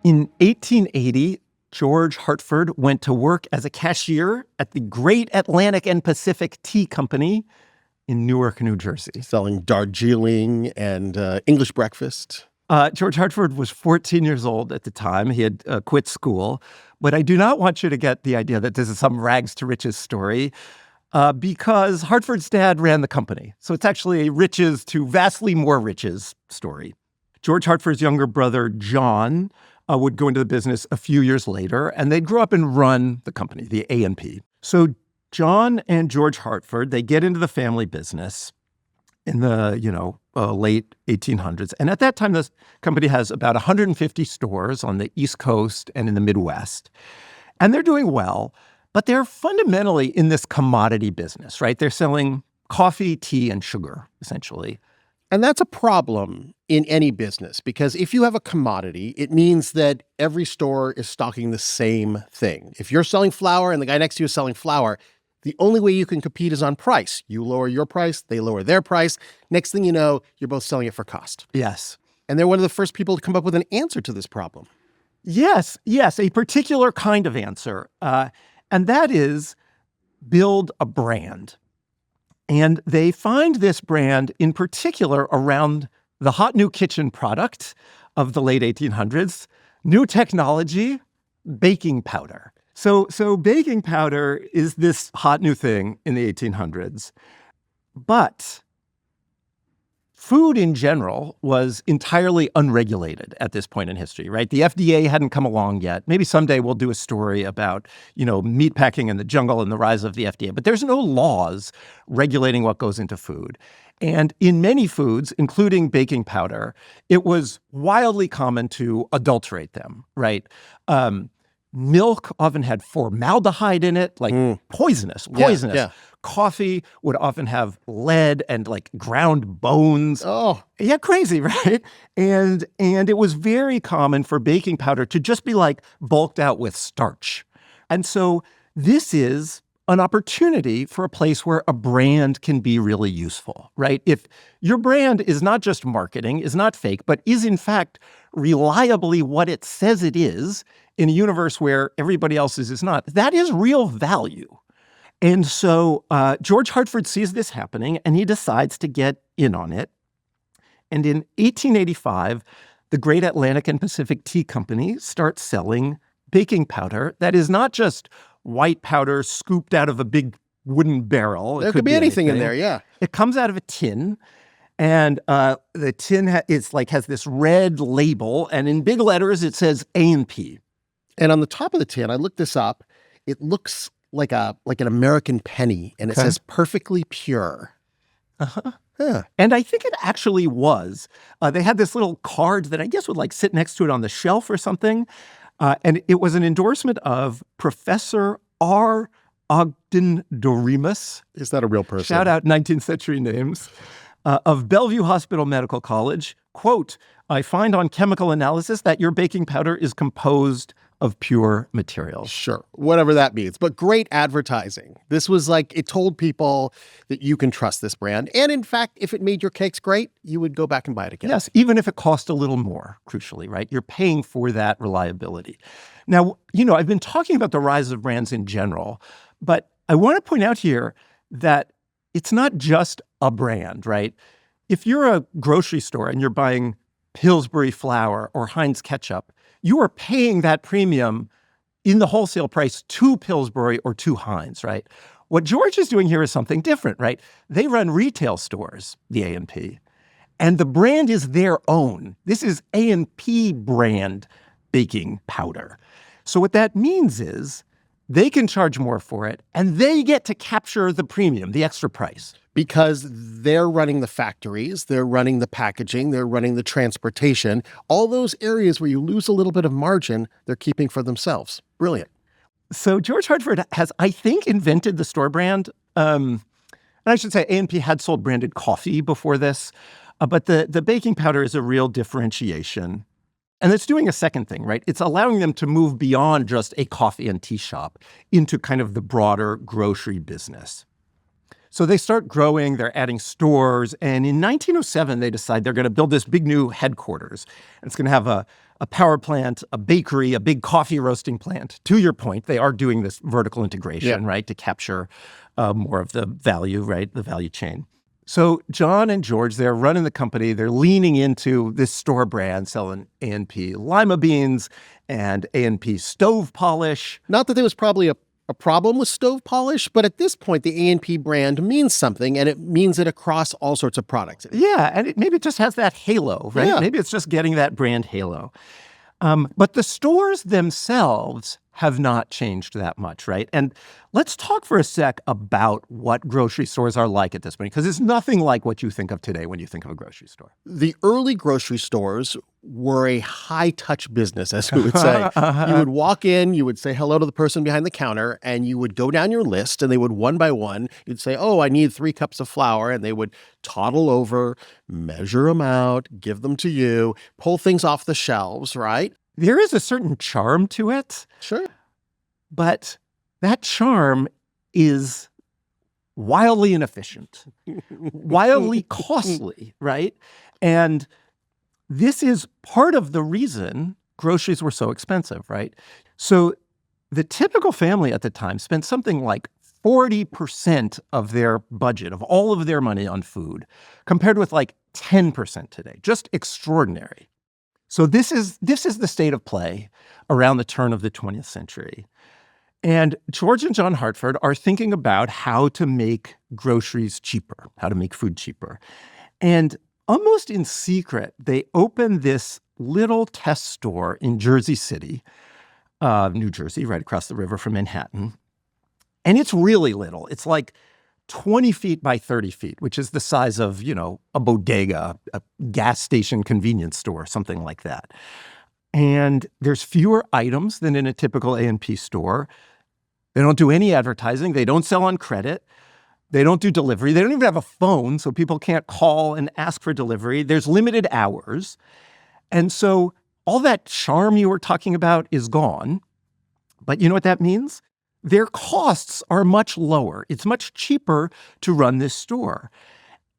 In 1880, George Hartford went to work as a cashier at the Great Atlantic and Pacific Tea Company in Newark, New Jersey. Selling Darjeeling and English breakfast. George Hartford was 14 years old at the time. He had quit school. But I do not want you to get the idea that this is some rags to riches story because Hartford's dad ran the company. So it's actually a riches to vastly more riches story. George Hartford's younger brother, John, would go into the business a few years later, and they'd grow up and run the company, the A&P. So John and George Hartford, they get into the family business in the, late 1800s. And at that time, this company has about 150 stores on the East Coast and in the Midwest. And they're doing well, but they're fundamentally in this commodity business, right? They're selling coffee, tea, and sugar, essentially. And that's a problem in any business, because if you have a commodity, it means that every store is stocking the same thing. If you're selling flour and the guy next to you is selling flour, the only way you can compete is on price. You lower your price, they lower their price. Next thing you know, you're both selling it for cost. Yes. And they're one of the first people to come up with an answer to this problem. Yes, a particular kind of answer. And that is build a brand. And they find this brand in particular around the hot new kitchen product of the late 1800s, new technology, baking powder. So baking powder is this hot new thing in the 1800s. But food in general was entirely unregulated at this point in history, right? The FDA hadn't come along yet. Maybe someday we'll do a story about, meatpacking in the jungle and the rise of the FDA. But there's no laws regulating what goes into food. And in many foods, including baking powder, it was wildly common to adulterate them, right? Milk often had formaldehyde in it, like poisonous. Yeah. Coffee would often have lead and like ground bones. Oh. Yeah, crazy, right? And it was very common for baking powder to just be like bulked out with starch. And so this is an opportunity for a place where a brand can be really useful, right? If your brand is not just marketing, is not fake, but is in fact reliably what it says it is in a universe where everybody else's is not, that is real value. And so George Hartford sees this happening and he decides to get in on it. And in 1885, the Great Atlantic and Pacific Tea Company starts selling baking powder that is not just white powder scooped out of a big wooden barrel. There could be anything in there, yeah. It comes out of a tin, and the tin has this red label, and in big letters it says A&P. And on the top of the tin, I looked this up, it looks like an American penny, and it says perfectly pure. Uh-huh. Yeah. And I think it actually was. They had this little card that I guess would sit next to it on the shelf or something. And it was an endorsement of Professor R. Ogden Doremus. Is that a real person? Shout out 19th century names. Of Bellevue Hospital Medical College. Quote, I find on chemical analysis that your baking powder is composed of pure materials. Sure, whatever that means. But great advertising. This was it told people that you can trust this brand. And in fact, if it made your cakes great, you would go back and buy it again. Yes, even if it cost a little more, crucially, right? You're paying for that reliability. Now, I've been talking about the rise of brands in general, but I want to point out here that it's not just a brand, right? If you're a grocery store and you're buying Pillsbury flour or Heinz ketchup, you are paying that premium in the wholesale price to Pillsbury or to Heinz, right? What George is doing here is something different, right? They run retail stores, the A&P, and the brand is their own. This is A&P brand baking powder. So what that means is they can charge more for it, and they get to capture the premium, the extra price. Because they're running the factories, they're running the packaging, they're running the transportation. All those areas where you lose a little bit of margin, they're keeping for themselves. Brilliant. So George Hartford has, I think, invented the store brand. And I should say A&P had sold branded coffee before this. But the baking powder is a real differentiation. And it's doing a second thing, right? It's allowing them to move beyond just a coffee and tea shop into kind of the broader grocery business. So they start growing, they're adding stores, and in 1907, they decide they're going to build this big new headquarters. And it's going to have a power plant, a bakery, a big coffee roasting plant. To your point, they are doing this vertical integration, right, to capture more of the value, right, the value chain. So John and George, they're running the company. They're leaning into this store brand, selling A&P lima beans and A&P stove polish. Not that there was probably a problem with stove polish, but at this point, the A&P brand means something, and it means it across all sorts of products. Yeah, and maybe it just has that halo, right? Yeah. Maybe it's just getting that brand halo. But the stores themselves have not changed that much, right? And let's talk for a sec about what grocery stores are like at this point, because it's nothing like what you think of today when you think of a grocery store. The early grocery stores were a high-touch business, as we would say. You would walk in, you would say hello to the person behind the counter, and you would go down your list, and they would one by one, you'd say, oh, I need 3 cups of flour, and they would toddle over, measure them out, give them to you, pull things off the shelves, right? There is a certain charm to it. Sure. But that charm is wildly inefficient, wildly costly, right? And this is part of the reason groceries were so expensive, right? So the typical family at the time spent something like 40% of their budget, of all of their money on food, compared with like 10% today. Just extraordinary. So this is the state of play around the turn of the 20th century. And George and John Hartford are thinking about how to make groceries cheaper, how to make food cheaper. And almost in secret, they open this little test store in Jersey City, New Jersey, right across the river from Manhattan. And it's really little. It's like 20 feet by 30 feet, which is the size of, a bodega, a gas station convenience store, something like that. And there's fewer items than in a typical A&P store. They don't do any advertising. They don't sell on credit. They don't do delivery. They don't even have a phone, so people can't call and ask for delivery. There's limited hours. And so all that charm you were talking about is gone. But you know what that means? Their costs are much lower. It's much cheaper to run this store,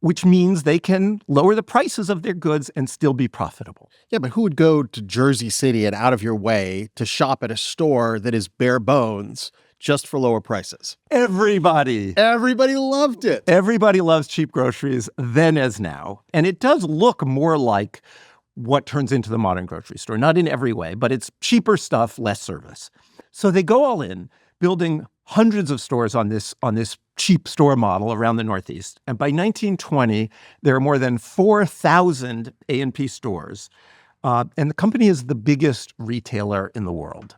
which means they can lower the prices of their goods and still be profitable. Yeah, but who would go to Jersey City and out of your way to shop at a store that is bare bones just for lower prices? Everybody. Everybody loved it. Everybody loves cheap groceries then as now. And it does look more like what turns into the modern grocery store. Not in every way, but it's cheaper stuff, less service. So they go all in, building hundreds of stores on this cheap store model around the Northeast. And by 1920, there are more than 4,000 A&P stores. And the company is the biggest retailer in the world.